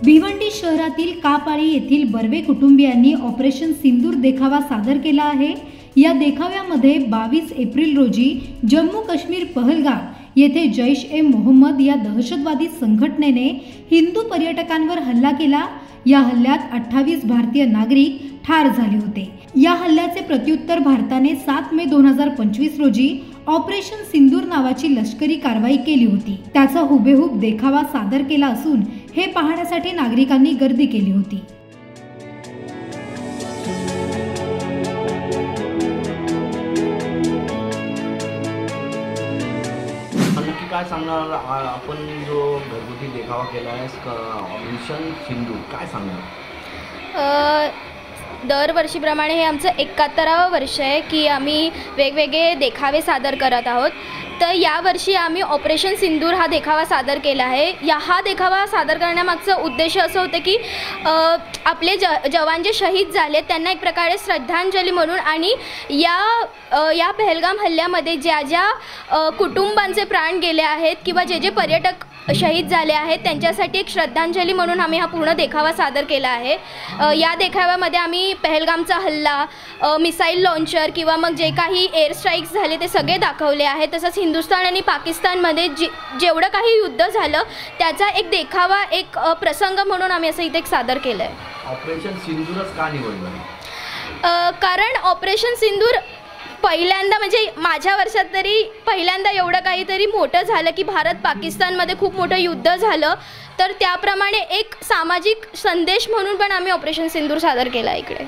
भिवंडी शहरातील कापाळी येथील बर्वे कुटुंबियांनी ऑपरेशन सिंदूर देखावा सादर केला आहे। या देखाव्यामध्ये 22 एप्रिल रोजी जम्मू काश्मीर पहलगाम येथे जैश ए मोहम्मद या दहशतवादी संघटनेने हिंदू पर्यटकांवर हल्ला केला। या हल्ल्यात 28 भारतीय नागरिक ठार झाले होते। या हल्ल्याचे प्रत्युत्तर भारताने 7 मे 2025 रोजी ऑपरेशन सिंदूर नावाची लष्करी कारवाई केली होती। त्याचा हुबेहूब देखावा सादर केला असून हे पाहण्यासाठी नागरिकांनी गर्दी केली होती। काय सांगणार आपण जो घरगुती देखावा केला आहे ऑपरेशन सिंदूर, काय सांगणार? दरवर्षीप्रमाणे हे आमचं 71वे वर्ष आहे की आम्ही वेगवेगळे देखावे सादर करत आहोत। तर यावर्षी आम्ही ऑपरेशन सिंदूर हा देखावा सादर केला आहे। हा देखावा सादर करण्यामागचा उद्देश असं होतं की आपले जवान जे शहीद झाले त्यांना एक प्रकारे श्रद्धांजली म्हणून आणि या पहलगाम हल्ल्यामध्ये ज्या कुटुंबांचे प्राण गेले आहेत किंवा जे पर्यटक शहीद झाले आहेत त्यांच्यासाठी एक श्रद्धांजली म्हणून आम्ही हा पूर्ण देखावा सादर केला आहे। या देखाव्यामध्ये आम्ही पहलगामचा हल्ला, मिसाईल लॉन्चर किंवा मग जे काही एअर स्ट्राईक्स झाले ते सगळे दाखवले आहे। तसंच हिंदुस्थान आणि पाकिस्तानमध्ये जेवढं काही युद्ध झालं त्याचा एक देखावा, एक प्रसंग म्हणून आम्ही असं इथे सादर केलं आहे। ऑपरेशन सिंदूरच का निवडलं? कारण ऑपरेशन सिंदूर पहिल्यांदा म्हणजे माझ्या वर्षात तरी पहिल्यांदा एवढं काहीतरी मोठं झालं की भारत पाकिस्तानमध्ये खूप मोठं युद्ध झालं, तर त्याप्रमाणे एक सामाजिक संदेश म्हणून पण आम्ही ऑपरेशन सिंदूर सादर केला इकडे।